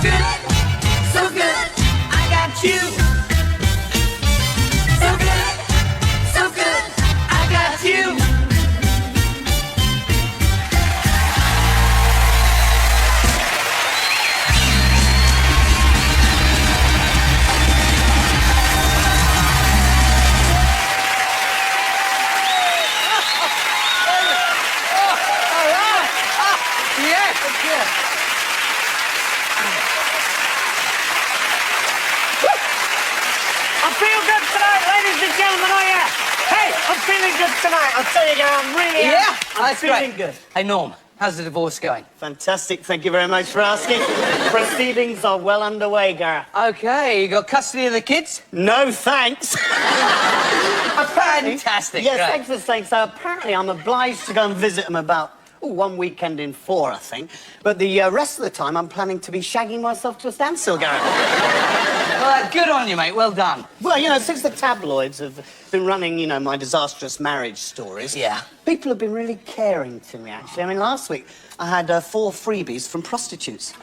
good, so good, I got you. So good, I got you. I feel good tonight, ladies and gentlemen, oh yeah. Hey, I'm feeling good tonight. I'll tell you, I'm really I'm feeling good. Hey, Norm, how's the divorce going? Fantastic, thank you very much for asking. Proceedings are well underway, Gareth. Okay, you got custody of the kids? No thanks. Fantastic. Yes, great. thanks for saying so. Apparently, I'm obliged to go and visit them about 1 weekend in 4, I think. But the rest of the time, I'm planning to be shagging myself to a standstill, Gareth. Well, good on you, mate. Well done. Well, you know, since the tabloids have been running, you know, my disastrous marriage stories... Yeah. People have been really caring to me, actually. I mean, last week, I had 4 freebies from prostitutes.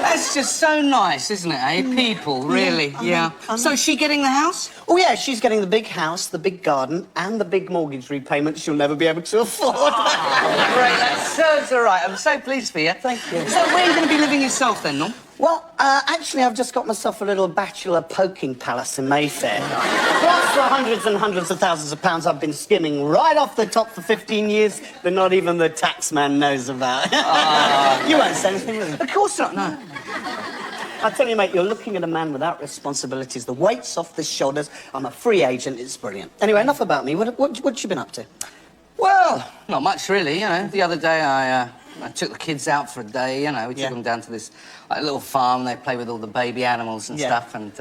That's just so nice, isn't it, eh? People, really, I know. So is she getting the house? Oh, yeah, she's getting the big house, the big garden, and the big mortgage repayment she'll never be able to afford. Oh, great, that serves her right. I'm so pleased for you. Thank you. So where are you going to be living yourself, then, Norm? Well, actually, I've just got myself a little bachelor poking palace in Mayfair. Plus the hundreds and hundreds of thousands of pounds I've been skimming right off the top for 15 years that not even the taxman knows about. You won't say anything, will you? Of course not, no. I tell you, mate, you're looking at a man without responsibilities. The weight's off his shoulders. I'm a free agent. It's brilliant. Anyway, enough about me. What you been up to? Well, not much, really, you know. The other day, I took the kids out for a day, you know. We took them down to this little farm. They play with all the baby animals and stuff. And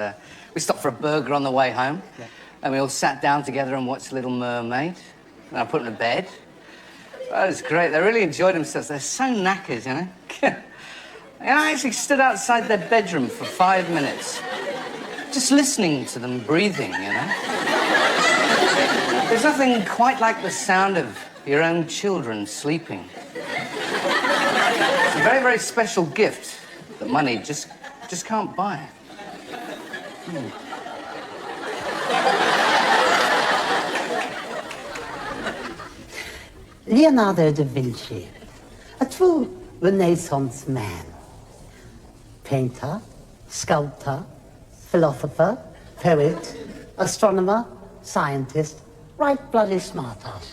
we stopped for a burger on the way home. Yeah. And we all sat down together and watched Little Mermaid. And I put them to bed. That was great. They really enjoyed themselves. They're so knackered, you know. And I actually stood outside their bedroom for 5 minutes, just listening to them breathing, you know. There's nothing quite like the sound of your own children sleeping. It's a very, very special gift that money just can't buy. Leonardo da Vinci, a true Renaissance man. Painter, sculptor, philosopher, poet, astronomer, scientist, right bloody smartass.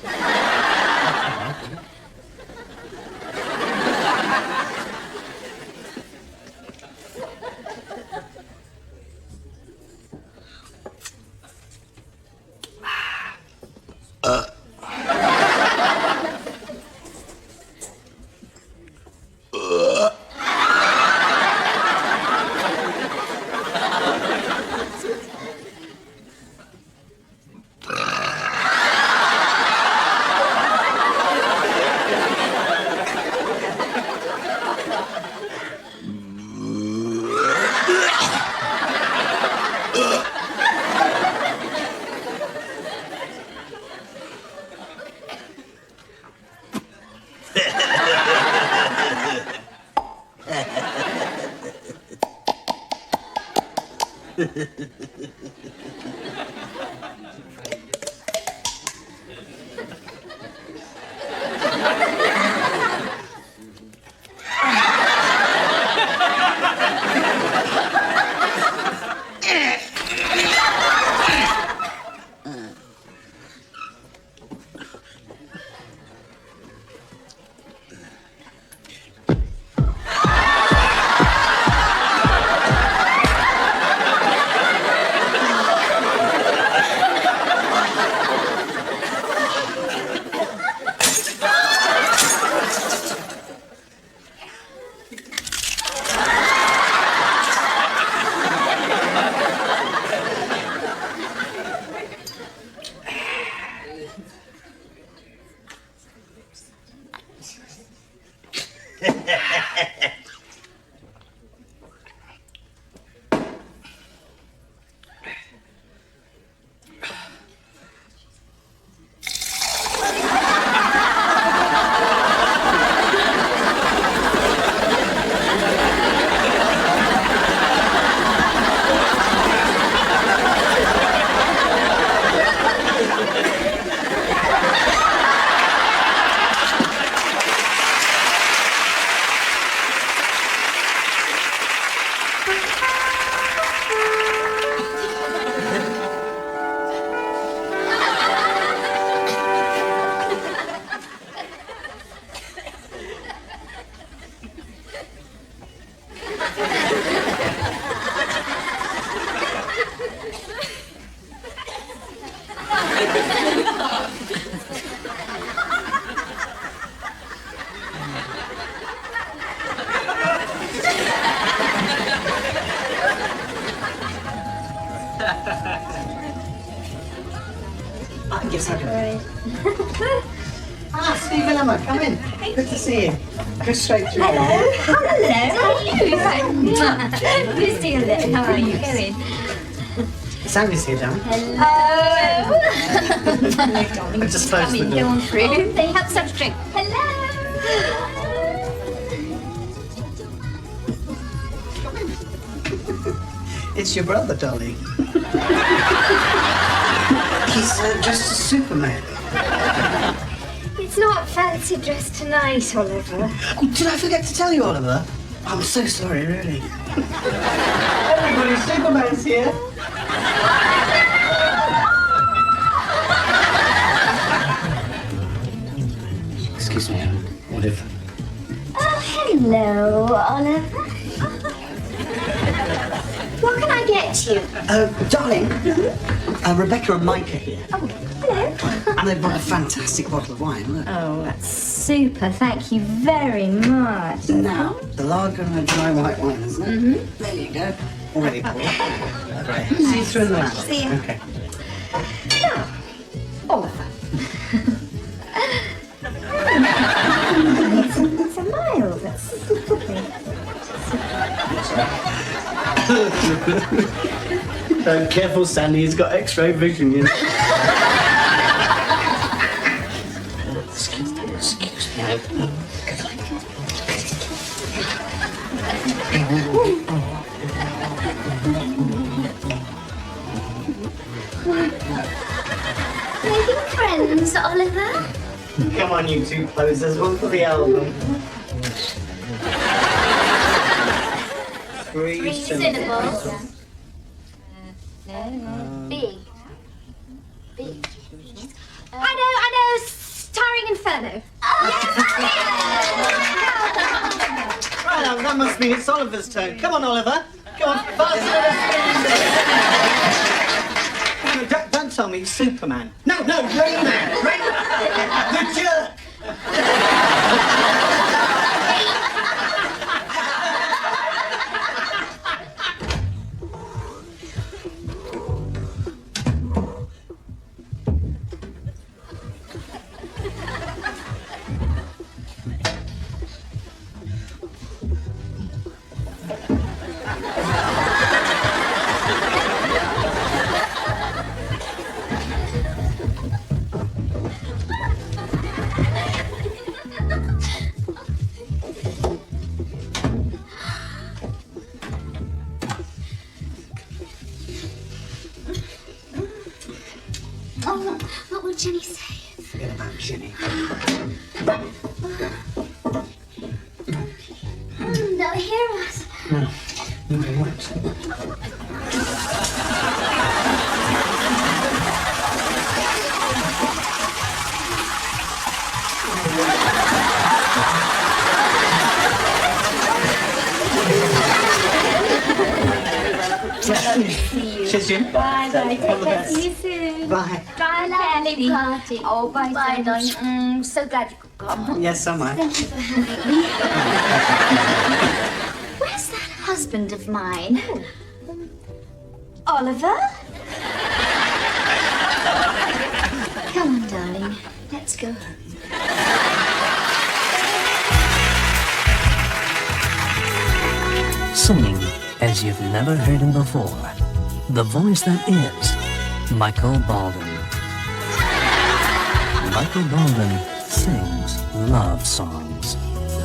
Yes, I do. Stephen Emma, come in. Good to see you. Go straight through. Hello. How are you? Good to see you. How are you? Go in. Sandy's here, darling. Hello. I just closed the door. Go on through. They have such drink. Hello. It's your brother, darling. He's dressed as Superman. It's not fancy dress tonight, Oliver. Oh, did I forget to tell you, Oliver? I'm so sorry, really. Everybody, Superman's here. Excuse me, Oliver. Oh, hello, Oliver. What can I get you? Darling, Rebecca and Mike are here. Oh, hello. And they've brought a fantastic bottle of wine, look. Oh, that's super. Thank you very much. Now, the lager and the dry white wine, isn't it? Mm-hmm. There you go. Already poured. Great. See you through in the night. See you. Okay. Now, Oliver. It's a mild. That's lovely. Careful, Sandy. He's got X-ray vision, you know. Excuse me. Making friends, Oliver? Come on, you two posers. One for the album. Three syllables. Big. Big. I know. Starring Inferno. Right, now, that must mean it's Oliver's turn. Come on, Oliver. Come on, faster. No, don't tell me it's Superman. No, Rayman. The jerk. Oh, what will Jenny say? Forget about Jenny. They'll hear us. No, they won't. Cheers, Jim. Bye, bye. All the Take care. best. See you soon. Bye. Bye, lovely party. Oh, bye, darling. So glad you could come. Yes, am I. Thank you for having me. Where's that husband of mine? Oliver? Come on, darling. Let's go. Singing as you've never heard him before. The voice that is Michael Baldwin. Michael Baldwin sings love songs.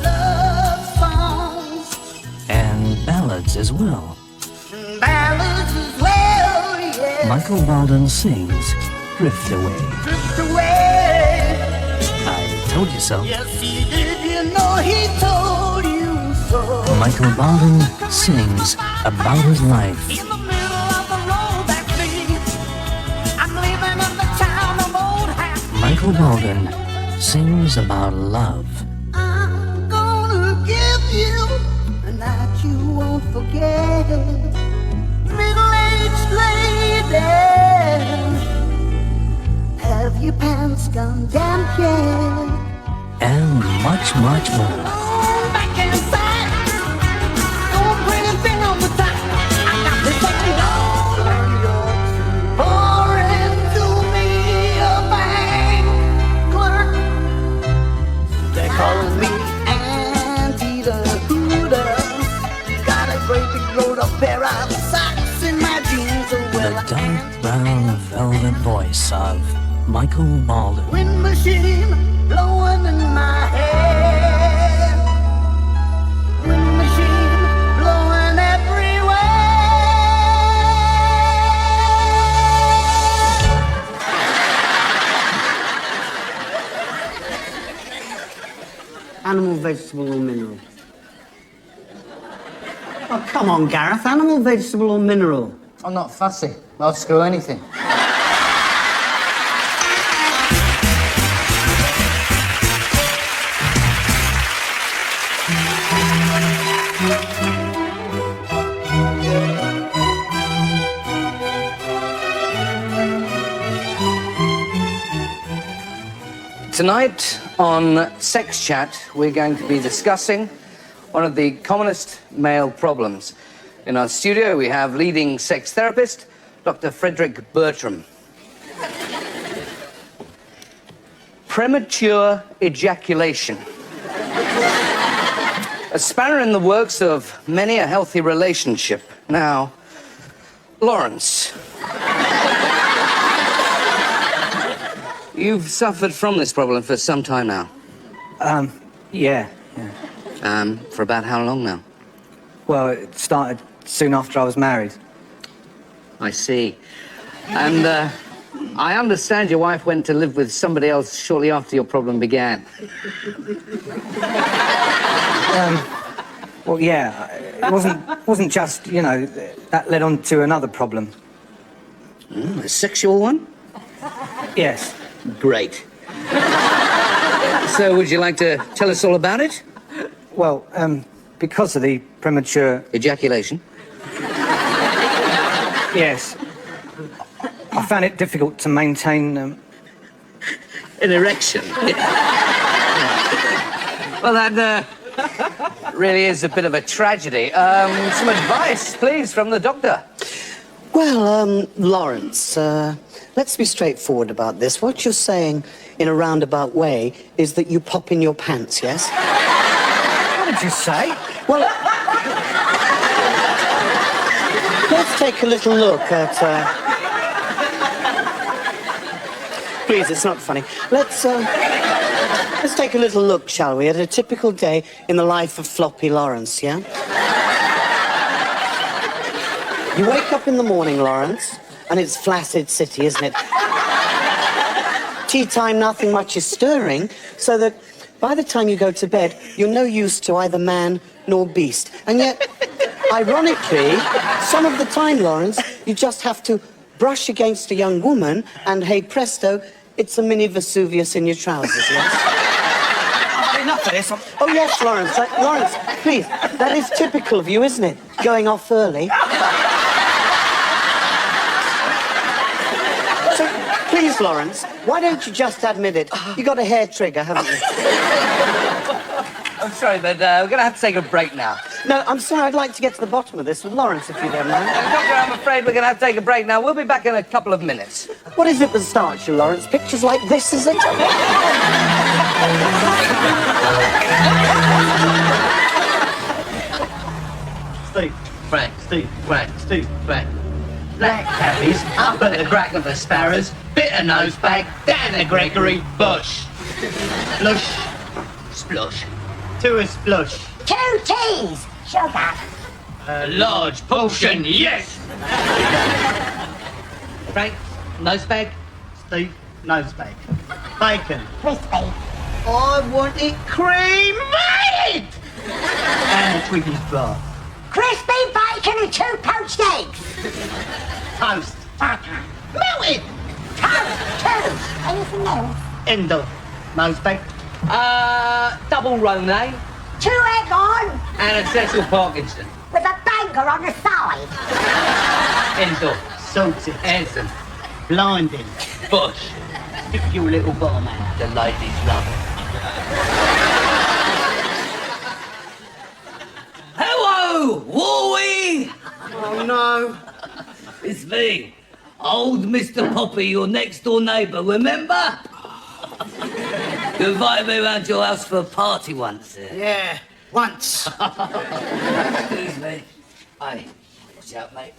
Love songs, And ballads as well. ballads as well, yeah. Michael Baldwin sings Drift Away. Drift away. I told you so. Yes, he did, you know he told you so. Michael Baldwin sings about his life. In the middle of the road that leads, I'm living in the town of Old Hat. Michael Baldwin sings about love. I'm gonna give you a night you won't forget. Middle-aged lady, have your pants gone down yet? And much, much more. Back inside, don't bring a thing on the top. I got this something all on your pair of socks in my jeans. Oh, The well, dark brown velvet voice of Michael Baldwin. wind machine blowing in my hair. Wind machine blowing everywhere. Animal, vegetable, or mineral? Oh, come on, Gareth. Animal, vegetable, or mineral? I'm not fussy. I'll screw anything. Tonight on Sex Chat, we're going to be discussing one of the commonest male problems. In our studio, we have leading sex therapist, Dr. Frederick Bertram. Premature ejaculation. A spanner in the works of many a healthy relationship. Now, Lawrence. You've suffered from this problem for some time now. Yeah. For about how long now? Well, it started soon after I was married. I see. And I understand your wife went to live with somebody else shortly after your problem began. Well, yeah, it wasn't just, you know, that led on to another problem. A sexual one? Yes. Great. So would you like to tell us all about it? Well, because of the premature... Ejaculation? Yes. I found it difficult to maintain... An erection? Well, that really is a bit of a tragedy. Some advice, please, from the doctor. Well, Lawrence, let's be straightforward about this. What you're saying in a roundabout way is that you pop in your pants, yes? What did you say? Well, let's take a little look at... Please, it's not funny. Let's take a little look, shall we, at a typical day in the life of Floppy Lawrence, yeah? You wake up in the morning, Lawrence, and it's Flaccid City, isn't it? Tea time, nothing much is stirring, so that by the time you go to bed, you're no use to either man nor beast. And yet, ironically, some of the time, Lawrence, you just have to brush against a young woman, and hey presto, it's a mini Vesuvius in your trousers, yes? Enough of this. Oh, yes, Lawrence. Lawrence, please, that is typical of you, isn't it? Going off early. So, please, Lawrence, why don't you just admit it? You got a hair trigger, haven't you? I'm sorry, but we're going to have to take a break now. No, I'm sorry, I'd like to get to the bottom of this with Lawrence, if you don't mind. Doctor, I'm afraid we're going to have to take a break now. We'll be back in a couple of minutes. What is it that starts you, Lawrence? Pictures like this, is it? Steve, Frank, Steve, Frank, Steve, Frank. Black cabbies, up at the crack of the sparrows, bitter nose bag, down the Gregory Bush. Splush, splush. To a splush. 2 teas, sugar. A large portion, yes! Frank, nose bag. Steve, nose bag. Bacon. Crispy. I want it cremated! And a Twiggy's bar. Crispy bacon and 2 poached eggs. Toast. Butter. Melted! Toast, 2. Anything else? Endo. Nose bag. Double Rone 2 egg on and a Cecil Parkinson. with a banger on the side. Endo, Salted. Anson, Blinding. Bush. Stick your little bottom out. The ladies love it. Hello, Warwie! Oh, no. It's me, old Mr. Poppy, your next door neighbour, remember? You invited me round your house for a party once. Yeah, once. Excuse me. Hey, Watch out, mate.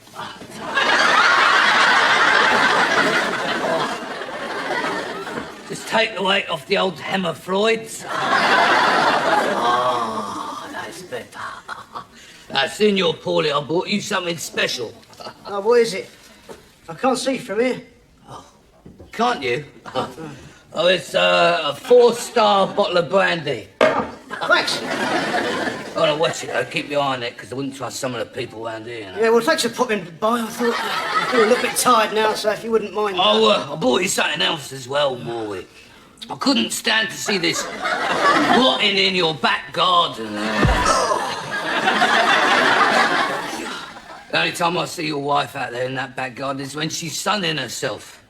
Just take the weight off the old hemorrhoids. Oh, that's better. Now, seeing you're poorly, I bought you something special. Oh, what is it? I can't see from here. Can't you? Oh, it's a 4-star bottle of brandy. Thanks. Oh, no, watch it, though. Keep your eye on it, because I wouldn't trust some of the people around here, you know. Yeah, well, thanks for popping by. I thought I feel a little bit tired now, so if you wouldn't mind. Oh, I bought you something else as well, Warwick. I couldn't stand to see this rotting in your back garden. The only time I see your wife out there in that back garden is when she's sunning herself.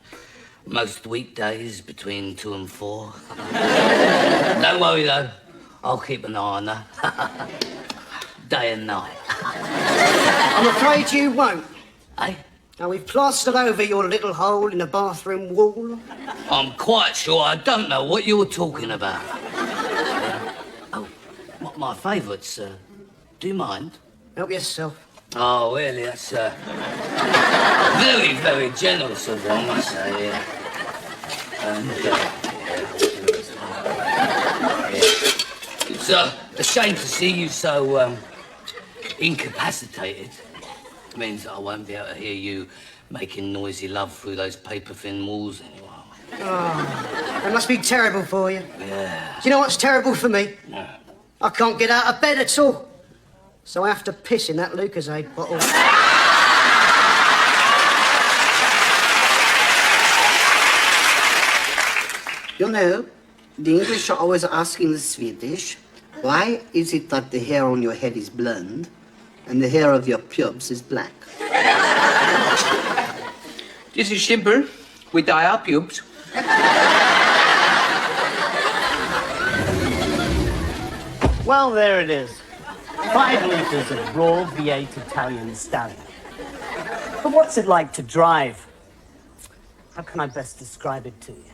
Most weekdays between 2 and 4. Don't worry, though. I'll keep an eye on her. Day and night. I'm afraid you won't. Eh? Now, we've plastered over your little hole in the bathroom wall. I'm quite sure I don't know what you're talking about. Oh, my favourites, do you mind? Help yourself. Oh, really? That's very, very generous of one, I say. Yeah. And, It's a shame to see you so incapacitated. It means that I won't be able to hear you making noisy love through those paper-thin walls anymore. Oh, that must be terrible for you. Yeah. Do you know what's terrible for me? No. I can't get out of bed at all. So I have to piss in that Lucozade bottle. You know, the English are always asking the Swedish, why is it that the hair on your head is blonde and the hair of your pubes is black? This is simple. We dye our pubes. Well, there it is. 5 litres of raw V8 Italian stallion. But what's it like to drive? How can I best describe it to you?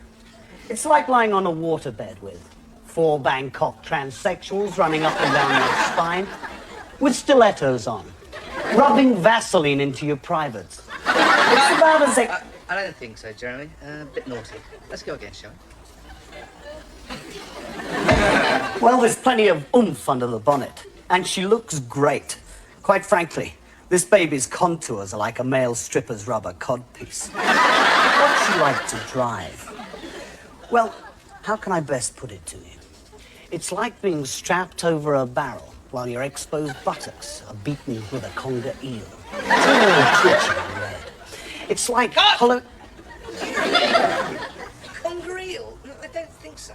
It's like lying on a waterbed with 4 Bangkok transsexuals running up and down your spine with stilettos on, rubbing Vaseline into your privates. It's about as... I don't think so, Jeremy. A bit naughty. Let's go again, shall we? Well, there's plenty of oomph under the bonnet, and she looks great. Quite frankly, this baby's contours are like a male stripper's rubber codpiece. What's she like to drive? Well, how can I best put it to you? It's like being strapped over a barrel while your exposed buttocks are beaten with a conger eel. It's all twitchy and red. It's like... Conger eel? I don't think so.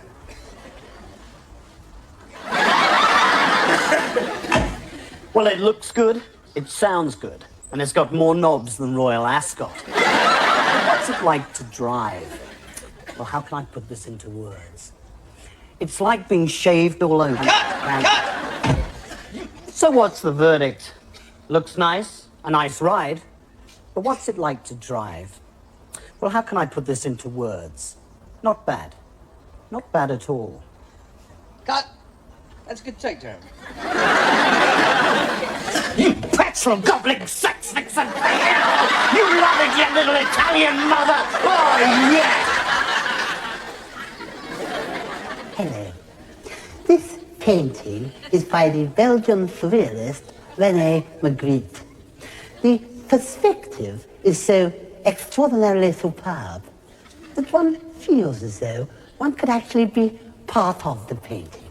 Well, it looks good, it sounds good, and it's got more knobs than Royal Ascot. What's it like to drive? Well, how can I put this into words? It's like being shaved all over. Cut! So what's the verdict? Looks nice, a nice ride, but what's it like to drive? Well, how can I put this into words? Not bad. Not bad at all. Cut. That's a good take, Jeremy. You petrol gobbling sex vixen! You love it, you little Italian mother! Oh, yes! Hello. This painting is by the Belgian surrealist René Magritte. The perspective is so extraordinarily superb that one feels as though one could actually be part of the painting.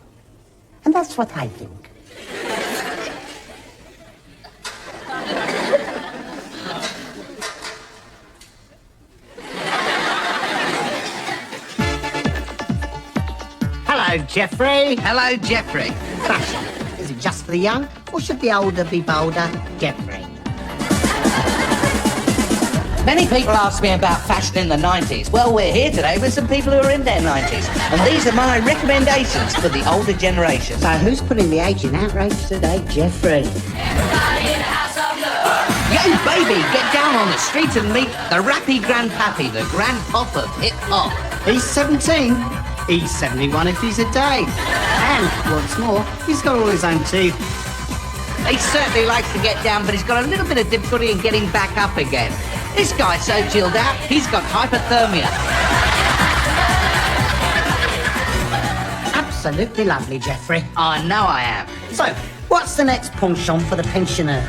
And that's what I think. Hello, Jeffrey. Hello, Jeffrey. Fashion. Is it just for the young, or should the older be bolder? Jeffrey. Many people ask me about fashion in the 90s. Well, we're here today with some people who are in their 90s. And these are my recommendations for the older generation. So who's putting the age in outrage today? Jeffrey. Yo, baby, get down on the street and meet the rappy grandpappy, the grandpop of hip-hop. He's 17. He's 71 if he's a day. And, what's more, he's got all his own teeth. He certainly likes to get down, but he's got a little bit of difficulty in getting back up again. This guy's so chilled out, he's got hypothermia. Absolutely lovely, Jeffrey. I know I am. So, what's the next penchant for the pensioner?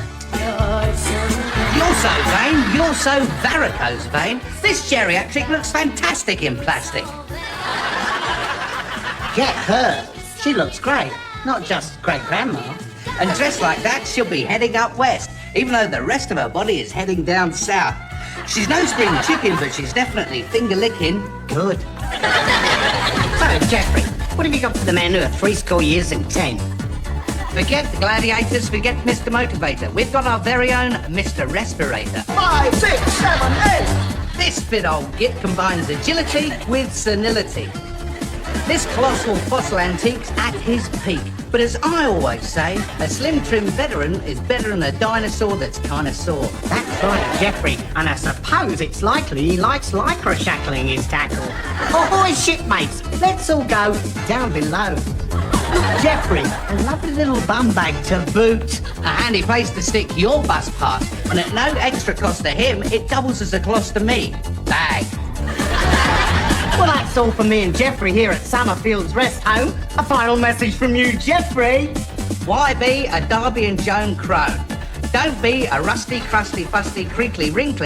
You're so vain, you're so varicose vein. This geriatric looks fantastic in plastic. Get her. She looks great. Not just great-grandma. And dressed like that, she'll be heading up west, even though the rest of her body is heading down south. She's no spring chicken, but she's definitely finger-licking. Good. So, Jeffrey, what have you got for the men who are 70 years and 10? Forget the gladiators, forget Mr. Motivator. We've got our very own Mr. Respirator. 5, 6, 7, 8. This fit old git combines agility with senility. This colossal fossil antique's at his peak. But as I always say, a slim trim veteran is better than a dinosaur that's kind of sore. That's right, Jeffrey. And I suppose it's likely he likes lycra shackling his tackle. Ahoy, shipmates. Let's all go down below. Jeffrey, a lovely little bum bag to boot. A handy place to stick your bus pass. And at no extra cost to him, it doubles as a cost to me. Bag. Well, that's all from me and Jeffrey here at Summerfield's Rest Home. A final message from you, Jeffrey. Why be a Darby and Joan crone? Don't be a rusty, crusty, fusty, crinkly, wrinkly